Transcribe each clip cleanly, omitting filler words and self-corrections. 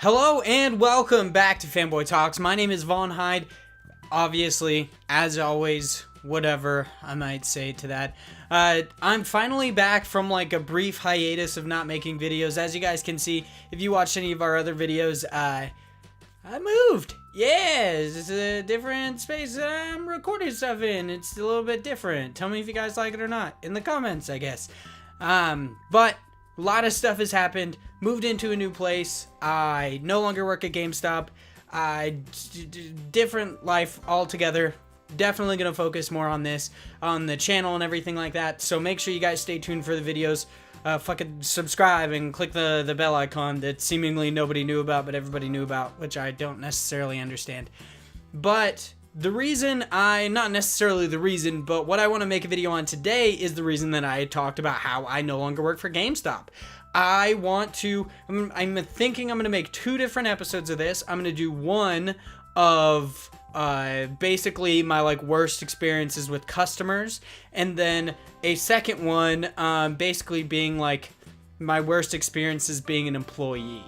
Hello and welcome back to Fanboy Talks. My name is Vaughn Hyde. Obviously, as always, whatever I might say to that. I'm finally back from like a brief hiatus of not making videos. As you guys can see, if you watched any of our other videos, I moved. Yeah, it's a different space that I'm recording stuff in. It's a little bit different. Tell me if you guys like it or not in the comments, I guess. But a lot of stuff has happened. Moved into a new place. I no longer work at Gamestop. Different life altogether. Definitely going to focus more on this, on the channel and everything like that. So make sure you guys stay tuned for the videos. Fucking subscribe and click the bell icon that seemingly nobody knew about, but everybody knew about, which I don't necessarily understand. But the reason not necessarily the reason, but what I want to make a video on today is the reason that I talked about how I no longer work for GameStop. I'm thinking I'm going to make two different episodes of this. I'm going to do one of basically my like worst experiences with customers, and then a second one basically being like my worst experiences being an employee.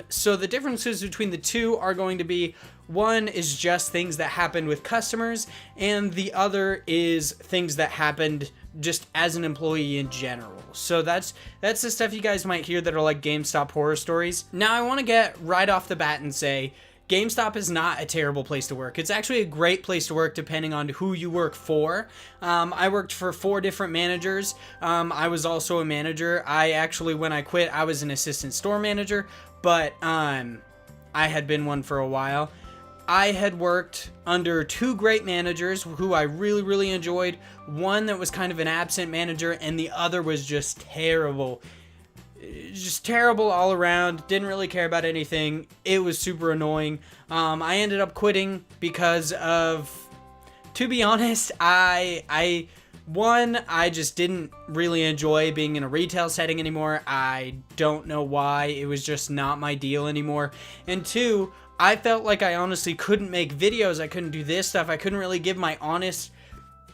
So the differences between the two are going to be, one is just things that happened with customers, and the other is things that happened just as an employee in general. So that's the stuff you guys might hear that are like GameStop horror stories. Now I want to get right off the bat and say GameStop is not a terrible place to work. It's actually a great place to work depending on who you work for. I worked for 4 different managers. I was also a manager. When I quit, I was an assistant store manager, but I had been one for a while. I had worked under 2 great managers who I really, really enjoyed. One that was kind of an absent manager, and the other was just terrible. Just terrible all around. Didn't really care about anything. It was super annoying. I ended up quitting because of, to be honest, I just didn't really enjoy being in a retail setting anymore. I don't know why. It was just not my deal anymore. And 2, I felt like I honestly couldn't make videos. I couldn't do this stuff. I couldn't really give my honest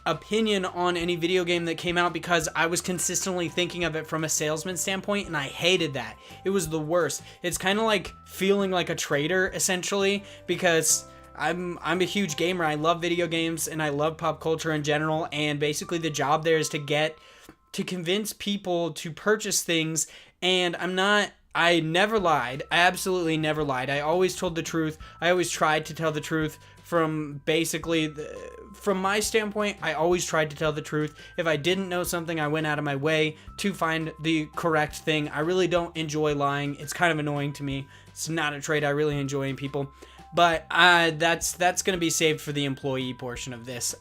opinion on any video game that came out because I was consistently thinking of it from a salesman standpoint, and I hated that. It was the worst. It's kind of like feeling like a trader, essentially, because I'm a huge gamer. I love video games and I love pop culture in general, and basically the job there is to convince people to purchase things, and I never lied. I absolutely never lied. I always told the truth. I always tried to tell the truth. From my standpoint, I always tried to tell the truth. If I didn't know something, I went out of my way to find the correct thing. I really don't enjoy lying. It's kind of annoying to me. It's not a trait I really enjoy in people. But that's going to be saved for the employee portion of this.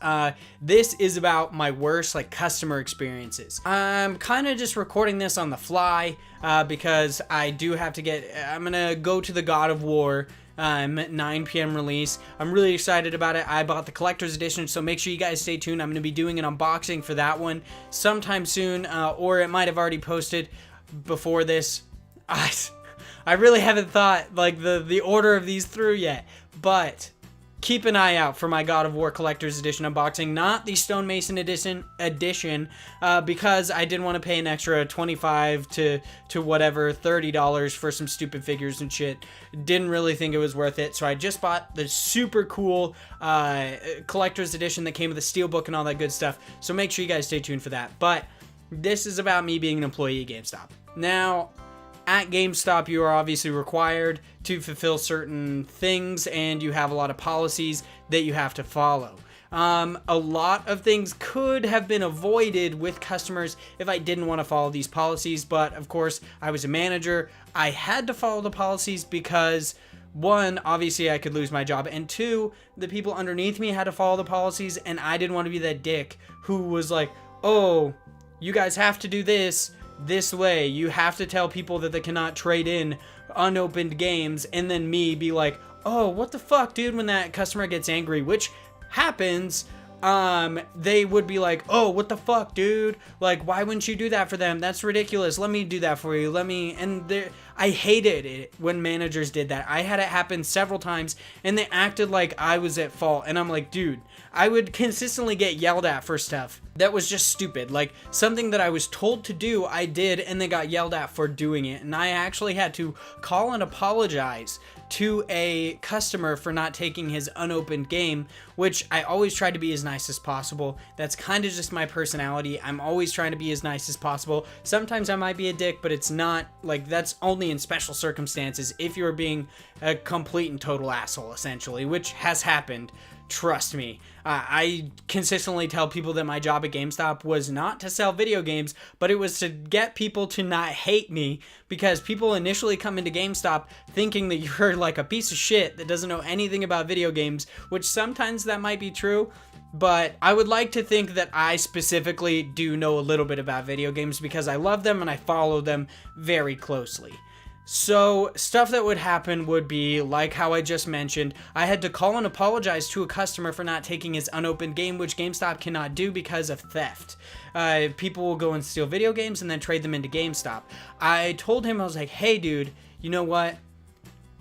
This is about my worst customer experiences. I'm kind of just recording this on the fly because I do have to I'm going to go to the God of War 9 p.m. release. I'm really excited about it. I bought the collector's edition, so make sure you guys stay tuned. I'm going to be doing an unboxing for that one sometime soon, or it might have already posted before this. I really haven't thought the order of these through yet, but keep an eye out for my God of War Collector's Edition unboxing, not the Stonemason edition, because I didn't want to pay an extra $25 to whatever, $30 for some stupid figures and shit. Didn't really think it was worth it, so I just bought the super cool Collector's Edition that came with the steelbook and all that good stuff, so make sure you guys stay tuned for that. But this is about me being an employee at GameStop. Now, at GameStop, you are obviously required to fulfill certain things, and you have a lot of policies that you have to follow. A lot of things could have been avoided with customers if I didn't want to follow these policies, but of course, I was a manager. I had to follow the policies because, 1, obviously I could lose my job, and 2, the people underneath me had to follow the policies, and I didn't want to be that dick who was like, oh, you guys have to do this way. You have to tell people that they cannot trade in unopened games, and then me be like, oh, what the fuck, dude, when that customer gets angry, which happens. They would be like, oh, what the fuck, dude, why wouldn't you do that for them? That's ridiculous. Let me do that for you. I hated it when managers did that. I had it happen several times and they acted like I was at fault. And I'm like, dude, I would consistently get yelled at for stuff that was just stupid. Like something that I was told to do, I did, and they got yelled at for doing it. And I actually had to call and apologize to a customer for not taking his unopened game, which I always try to be as nice as possible. That's kind of just my personality. I'm always trying to be as nice as possible. Sometimes I might be a dick, but it's not like, that's only in special circumstances if you're being a complete and total asshole, essentially, which has happened. Trust me. I consistently tell people that my job at GameStop was not to sell video games, but it was to get people to not hate me, because people initially come into GameStop thinking that you're like a piece of shit that doesn't know anything about video games, which sometimes that might be true, but I would like to think that I specifically do know a little bit about video games because I love them and I follow them very closely. So stuff that would happen would be like how I just mentioned. I had to call and apologize to a customer for not taking his unopened game, which GameStop cannot do because of theft. People will go and steal video games and then trade them into GameStop. I told him, I was like, hey dude, you know what?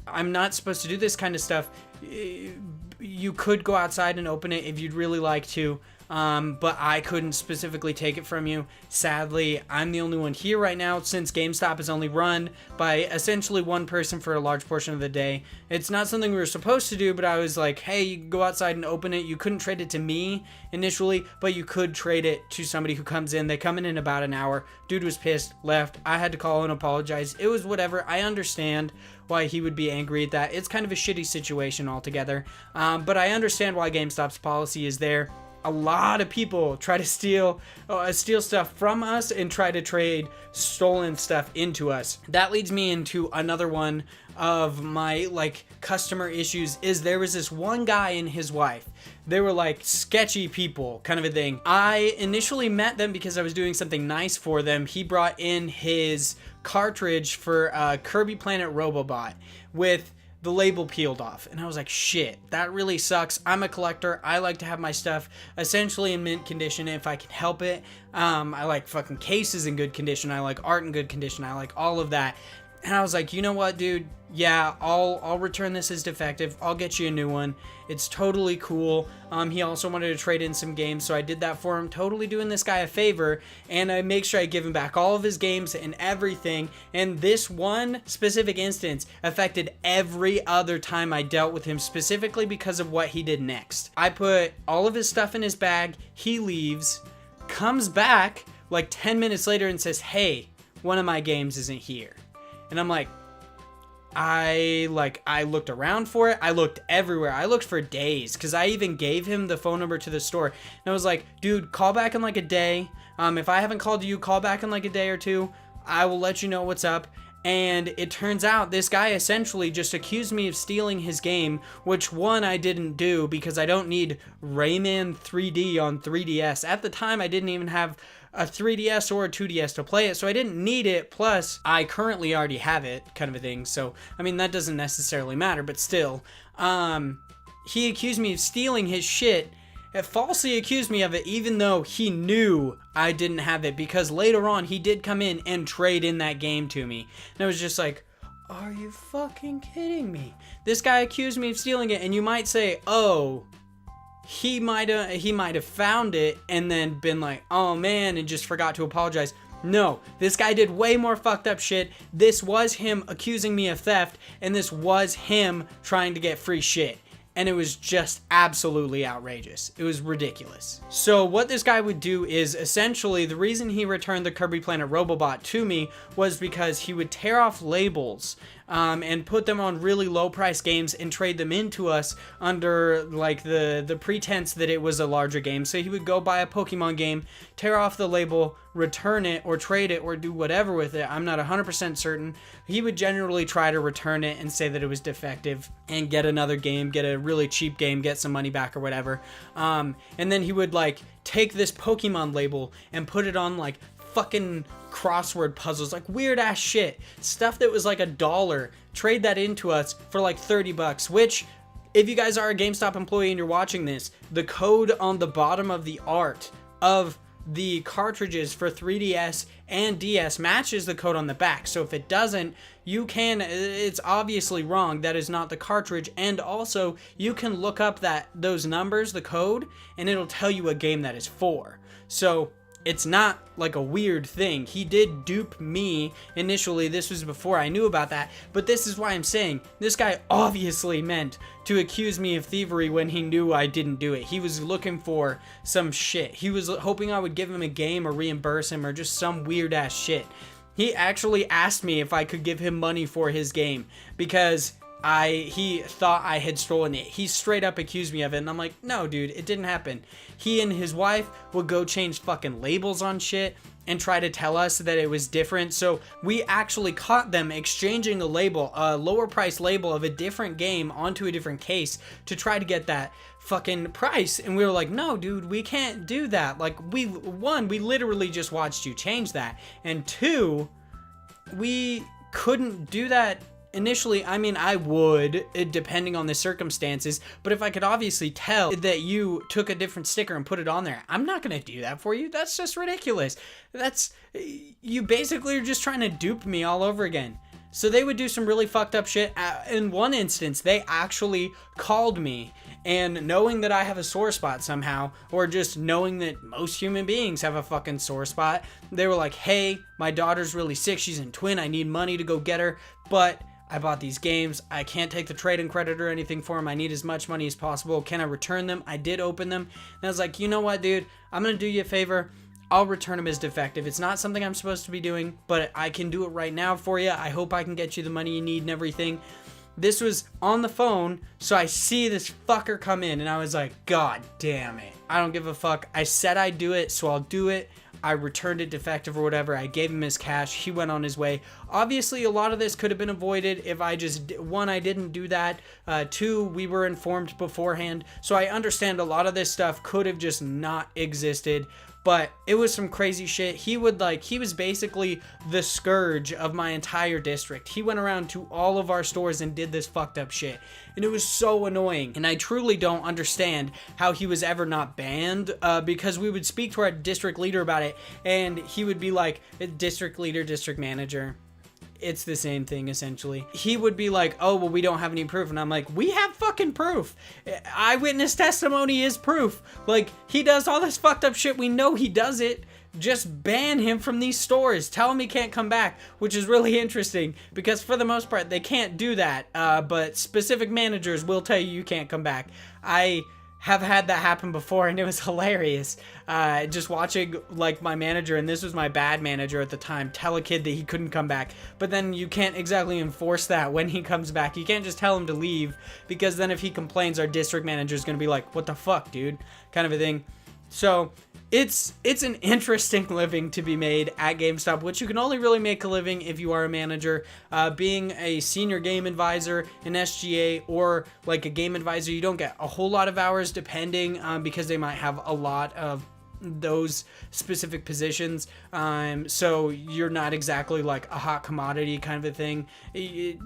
I'm not supposed to do this kind of stuff. You could go outside and open it if you'd really like to. But I couldn't specifically take it from you. Sadly, I'm the only one here right now since GameStop is only run by essentially one person for a large portion of the day. It's not something we were supposed to do, but I was like, hey, you can go outside and open it. You couldn't trade it to me initially, but you could trade it to somebody who comes in. They come in about an hour. Dude was pissed, left. I had to call and apologize. It was whatever. I understand why he would be angry at that. It's kind of a shitty situation altogether. But I understand why GameStop's policy is there. A lot of people try to steal stuff from us and try to trade stolen stuff into us. That leads me into another one of my customer issues. Is there was this one guy and his wife. They were like sketchy people, kind of a thing. I initially met them because I was doing something nice for them. He brought in his cartridge for Kirby Planet Robobot with the label peeled off, and I was like, shit, that really sucks. I'm a collector. I like to have my stuff essentially in mint condition if I can help it. I like fucking cases in good condition. I like art in good condition. I like all of that. And I was like, you know what, dude? Yeah, I'll return this as defective. I'll get you a new one. It's totally cool. He also wanted to trade in some games, so I did that for him. Totally doing this guy a favor, and I make sure I give him back all of his games and everything. And this one specific instance affected every other time I dealt with him, specifically because of what he did next. I put all of his stuff in his bag. He leaves, comes back like 10 minutes later and says, hey, one of my games isn't here. And I'm like, I looked around for it. I looked everywhere. I looked for days because I even gave him the phone number to the store. And I was like, dude, call back in like a day. If I haven't called you, call back in like a day or two. I will let you know what's up. And it turns out this guy essentially just accused me of stealing his game, which one I didn't do because I don't need Rayman 3D on 3DS. At the time, I didn't even have a 3DS or a 2DS to play it, so I didn't need it. Plus, I currently already have it, kind of a thing. So, I mean, that doesn't necessarily matter, but still. He accused me of stealing his shit. Falsely accused me of it, even though he knew I didn't have it, because later on he did come in and trade in that game to me. And I was just like, are you fucking kidding me? This guy accused me of stealing it, and you might say, oh, he might have found it and then been like, oh man, and just forgot to apologize. No, this guy did way more fucked up shit. This was him accusing me of theft, and this was him trying to get free shit. And it was just absolutely outrageous. It was ridiculous. So what this guy would do is essentially the reason he returned the Kirby Planet Robobot to me was because he would tear off labels and put them on really low price games and trade them into us under like the pretense that it was a larger game. So he would go buy a Pokemon game, tear off the label, return it or trade it or do whatever with it. I'm not 100% certain. He would generally try to return it and say that it was defective and get another game, get a really cheap game, get some money back or whatever. And then he would like take this Pokemon label and put it on like fucking crossword puzzles, like weird ass shit, stuff that was like $1, trade that into us for like $30, which if you guys are a GameStop employee and you're watching this, the code on the bottom of the art of the cartridges for 3DS and DS matches the code on the back. So if it doesn't, it's obviously wrong. That is not the cartridge. And also, you can look up those numbers, the code, and it'll tell you a game that is for. So it's not like a weird thing. He did dupe me initially. This was before I knew about that. But this is why I'm saying this guy obviously meant to accuse me of thievery when he knew I didn't do it. He was looking for some shit. He was hoping I would give him a game or reimburse him or just some weird ass shit. He actually asked me if I could give him money for his game because he thought I had stolen it. He straight up accused me of it, and I'm like, no, dude, it didn't happen. He and his wife would go change fucking labels on shit and try to tell us that it was different. So we actually caught them exchanging a label, a lower price label of a different game onto a different case to try to get that fucking price. And we were like, no, dude, we can't do that. Like, we literally just watched you change that. And two, we couldn't do that initially. I mean, I would, depending on the circumstances, but if I could obviously tell that you took a different sticker and put it on there, I'm not going to do that for you. That's just ridiculous. You basically are just trying to dupe me all over again. So they would do some really fucked up shit. In one instance, they actually called me, and knowing that I have a sore spot somehow, or just knowing that most human beings have a fucking sore spot, they were like, hey, my daughter's really sick. She's in twin. I need money to go get her, but I bought these games. I can't take the trade-in credit or anything for them. I need as much money as possible. Can I return them? I did open them. And I was like, you know what, dude? I'm going to do you a favor. I'll return them as defective. It's not something I'm supposed to be doing, but I can do it right now for you. I hope I can get you the money you need and everything. This was on the phone, so I see this fucker come in, and I was like, God damn it. I don't give a fuck. I said I'd do it, so I'll do it. I returned it defective or whatever. I gave him his cash. He went on his way. Obviously, a lot of this could have been avoided if I didn't do that. Two, we were informed beforehand. So I understand a lot of this stuff could have just not existed. But it was some crazy shit. He was basically the scourge of my entire district. He went around to all of our stores and did this fucked up shit. And it was so annoying. And I truly don't understand how he was ever not banned, because we would speak to our district leader about it, and he would be like, district leader, district manager. It's the same thing, essentially. He would be like, oh, well, we don't have any proof. And I'm like, we have fucking proof. Eyewitness testimony is proof. Like, he does all this fucked up shit. We know he does it. Just ban him from these stores. Tell him he can't come back, which is really interesting because for the most part, they can't do that. But specific managers will tell you can't come back. I have had that happen before, and it was hilarious. Just watching like my manager, and this was my bad manager at the time, tell a kid that he couldn't come back. But then you can't exactly enforce that when he comes back. You can't just tell him to leave, because then if he complains, our district manager is going to be like, what the fuck, dude? Kind of a thing. So it's an interesting living to be made at GameStop, which you can only really make a living if you are a manager. Being a senior game advisor, an SGA, or like a game advisor, you don't get a whole lot of hours depending, because they might have a lot of those specific positions. So you're not exactly like a hot commodity kind of a thing.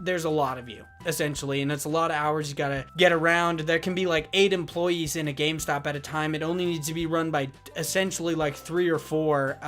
There's a lot of you, essentially, and it's a lot of hours you gotta get around. There can be like 8 employees in a GameStop at a time. It only needs to be run by essentially like 3 or 4,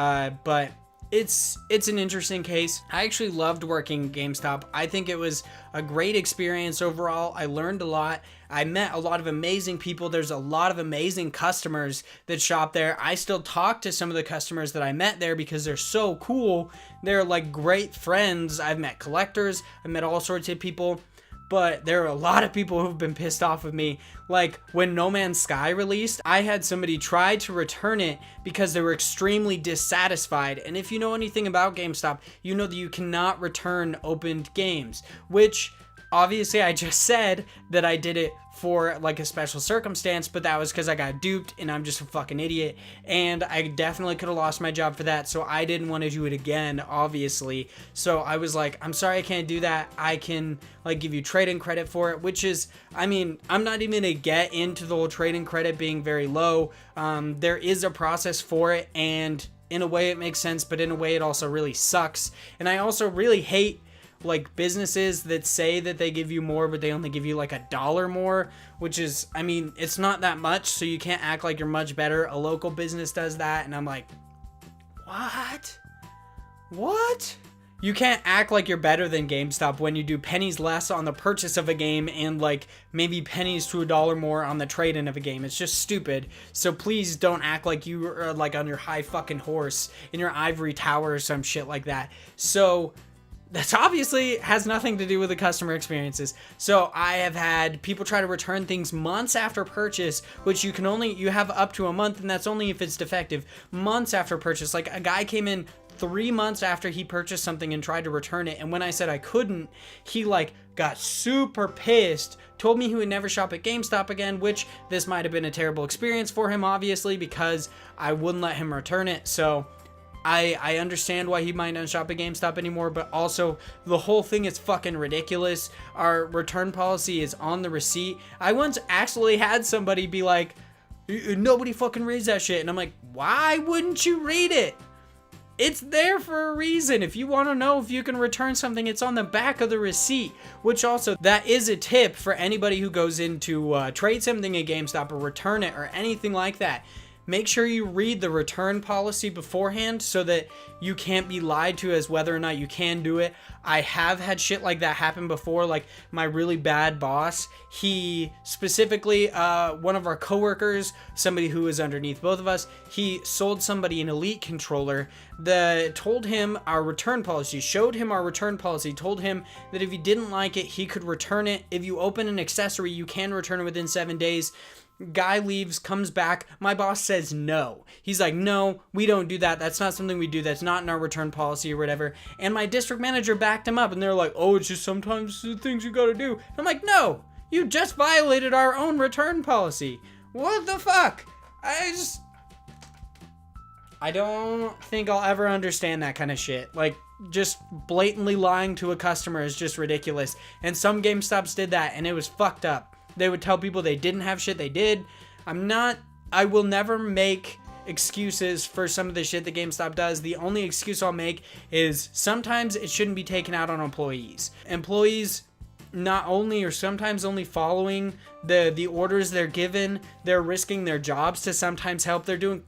but it's an interesting case. I actually loved working at GameStop. I think it was a great experience overall. I learned a lot. I met a lot of amazing people. There's a lot of amazing customers that shop there. I still talk to some of the customers that I met there because they're so cool. They're like great friends. I've met collectors. I've met all sorts of people. But there are a lot of people who've been pissed off with me. Like when No Man's Sky released, I had somebody try to return it because they were extremely dissatisfied. And if you know anything about GameStop, you know that you cannot return opened games, which obviously I just said that I did it for like a special circumstance, but that was because I got duped and I'm just a fucking idiot, and I definitely could have lost my job for that, so I didn't want to do it again, obviously. So I was like, I'm sorry, I can't do that. I can like give you trade-in credit for it, which is, I mean, I'm not even gonna get into the whole trade-in credit being very low. There is a process for it, and in a way it makes sense, but in a way it also really sucks. And I also really hate like businesses that say that they give you more, but they only give you like $1 more, which is, I mean, it's not that much, so you can't act like you're much better. A local business does that, and I'm like, what? You can't act like you're better than GameStop when you do pennies less on the purchase of a game and like maybe pennies to $1 more on the trade-in of a game. It's just stupid. So please don't act like you are like on your high fucking horse in your ivory tower or some shit like that. So that's obviously has nothing to do with the customer experiences. So I have had people try to return things months after purchase, which you have up to a month, and that's only if it's defective. Months after purchase. Like a guy came in 3 months after he purchased something and tried to return it, and when I said I couldn't, he like got super pissed, told me he would never shop at GameStop again, which this might have been a terrible experience for him, obviously, because I wouldn't let him return it. So I understand why he might not shop at GameStop anymore, but also the whole thing is fucking ridiculous. Our return policy is on the receipt. I once actually had somebody be like, nobody fucking reads that shit, and I'm like, why wouldn't you read it? It's there for a reason. If you want to know if you can return something, it's on the back of the receipt. Which also, that is a tip for anybody who goes in to trade something at GameStop or return it or anything like that. Make sure you read the return policy beforehand so that you can't be lied to as whether or not you can do it. I have had shit like that happen before, like my really bad boss. He specifically, one of our coworkers, somebody who was underneath both of us, he sold somebody an Elite controller that told him our return policy, showed him our return policy, told him that if he didn't like it, he could return it. If you open an accessory, you can return it within 7 days. Guy leaves, comes back. My boss says no. He's like, no, we don't do that. That's not something we do. That's not in our return policy or whatever. And my district manager backed him up, and they're like, oh, it's just sometimes the things you gotta do. I'm like, no, you just violated our own return policy. What the fuck? I don't think I'll ever understand that kind of shit. Like, just blatantly lying to a customer is just ridiculous. And some GameStops did that, and it was fucked up. They would tell people they didn't have shit, they did. I will never make excuses for some of the shit that GameStop does. The only excuse I'll make is sometimes it shouldn't be taken out on employees. Employees not only or sometimes only following the orders they're given, they're risking their jobs to sometimes help. They're doing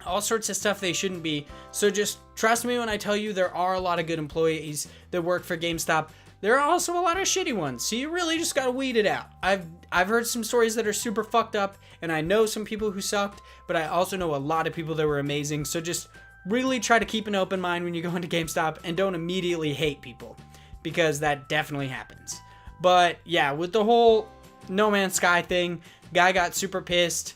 all sorts of stuff they shouldn't be. So just trust me when I tell you there are a lot of good employees that work for GameStop. There are also a lot of shitty ones, so you really just gotta weed it out. I've heard some stories that are super fucked up, and I know some people who sucked, but I also know a lot of people that were amazing, so just really try to keep an open mind when you go into GameStop, and don't immediately hate people, because that definitely happens. But yeah, with the whole No Man's Sky thing, guy got super pissed.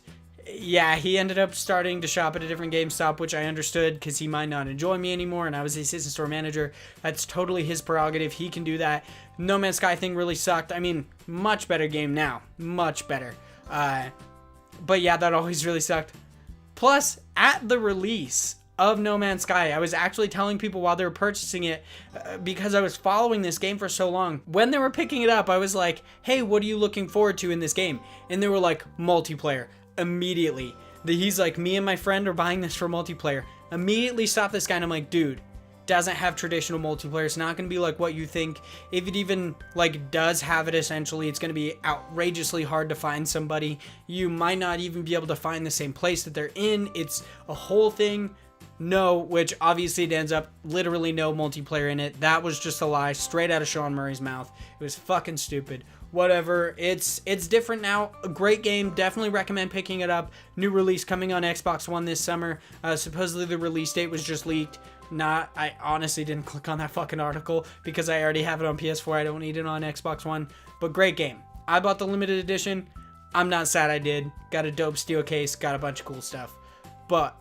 Yeah, he ended up starting to shop at a different GameStop, which I understood because he might not enjoy me anymore, and I was the assistant store manager. That's totally his prerogative. He can do that. No Man's Sky thing really sucked. I mean, much better game now. Much better. But yeah, that always really sucked. Plus, at the release of No Man's Sky, I was actually telling people while they were purchasing it, because I was following this game for so long, when they were picking it up, I was like, hey, what are you looking forward to in this game? And they were like, multiplayer. Immediately. He's like, me and my friend are buying this for multiplayer. Immediately stop this guy, and I'm like, dude, doesn't have traditional multiplayer. It's not going to be like what you think. If it even like does have it, essentially, it's going to be outrageously hard to find somebody. You might not even be able to find the same place that they're in. It's a whole thing. No, which obviously it ends up literally no multiplayer in it. That was just a lie straight out of Sean Murray's mouth. It was fucking stupid. Whatever, it's different now. A great game, definitely recommend picking it up. New release coming on Xbox One this summer. Supposedly the release date was just leaked. I honestly didn't click on that fucking article because I already have it on PS4. I don't need it on Xbox One, but great game. I bought the limited edition. I'm not sad I did. Got a dope steel case, got a bunch of cool stuff, but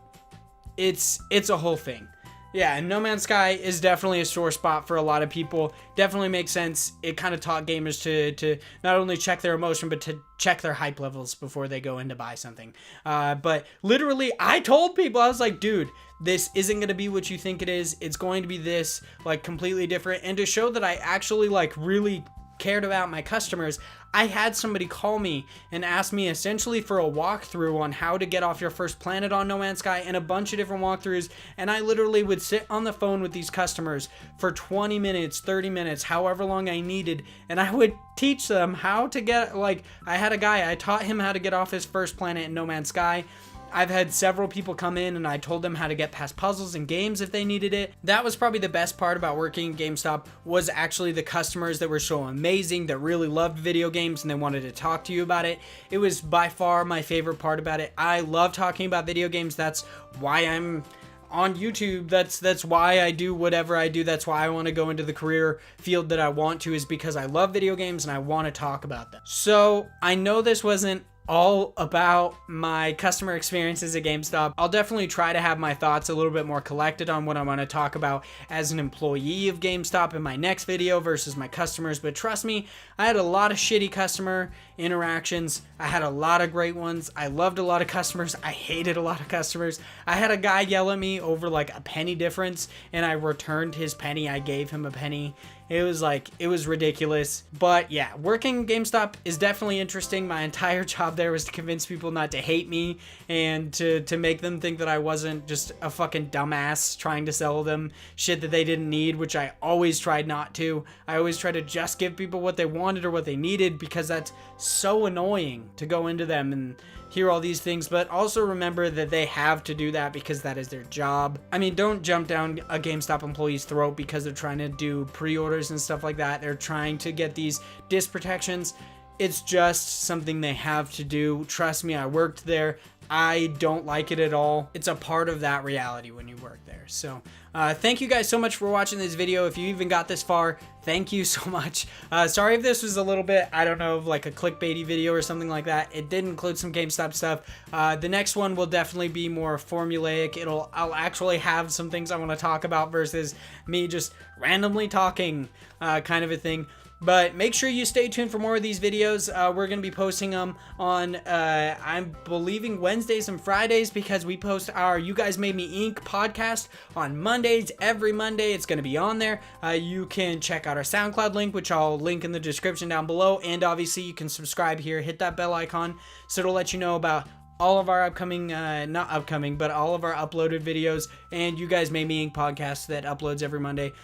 it's a whole thing. Yeah, and No Man's Sky is definitely a sore spot for a lot of people. Definitely makes sense. It kind of taught gamers to not only check their emotion, but to check their hype levels before they go in to buy something. But literally, I told people, I was like, dude, this isn't going to be what you think it is. It's going to be this, like, completely different. And to show that I actually, like, really cared about my customers, I had somebody call me and ask me essentially for a walkthrough on how to get off your first planet on No Man's Sky and a bunch of different walkthroughs. And I literally would sit on the phone with these customers for 20 minutes, 30 minutes, however long I needed. And I would teach them how to get, like, I had a guy, I taught him how to get off his first planet in No Man's Sky. I've had several people come in and I told them how to get past puzzles and games if they needed it. That was probably the best part about working at GameStop, was actually the customers that were so amazing, that really loved video games and they wanted to talk to you about it. It was by far my favorite part about it. I love talking about video games. That's why I'm on YouTube. That's why I do whatever I do. That's why I want to go into the career field that I want to, is because I love video games and I want to talk about them. So I know this wasn't all about my customer experiences at GameStop. I'll definitely try to have my thoughts a little bit more collected on what I want to talk about as an employee of GameStop in my next video versus my customers. But trust me, I had a lot of shitty customer interactions. I had a lot of great ones. I loved a lot of customers. I hated a lot of customers. I had a guy yell at me over like a penny difference, and I returned his penny. I gave him a penny. It was ridiculous. But yeah, working GameStop is definitely interesting. My entire job there was to convince people not to hate me and to make them think that I wasn't just a fucking dumbass trying to sell them shit that they didn't need, which I always tried not to. I always try to just give people what they wanted or what they needed, because that's so annoying to go into them and hear all these things. But also remember that they have to do that because that is their job. I mean, don't jump down a GameStop employee's throat because they're trying to do pre-orders and stuff like that. They're trying to get these disc protections. It's just something they have to do. Trust me, I worked there. I don't like it at all. It's a part of that reality when you work there. So thank you guys so much for watching this video. If you even got this far, thank you so much. Sorry if this was a little bit, I don't know, like a clickbaity video or something like that. It did include some GameStop stuff. The next one will definitely be more formulaic. I'll actually have some things I want to talk about versus me just randomly talking, kind of a thing. But make sure you stay tuned for more of these videos. We're going to be posting them on, I'm believing, Wednesdays and Fridays, because we post our You Guys Made Me Inc. podcast on Mondays. Every Monday, it's going to be on there. You can check out our SoundCloud link, which I'll link in the description down below. And obviously, you can subscribe here. Hit that bell icon so it'll let you know about all of our upcoming, not upcoming, but all of our uploaded videos. And You Guys Made Me Inc. podcast that uploads every Monday.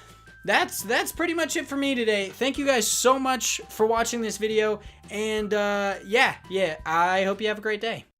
That's pretty much it for me today. Thank you guys so much for watching this video, and yeah, I hope you have a great day.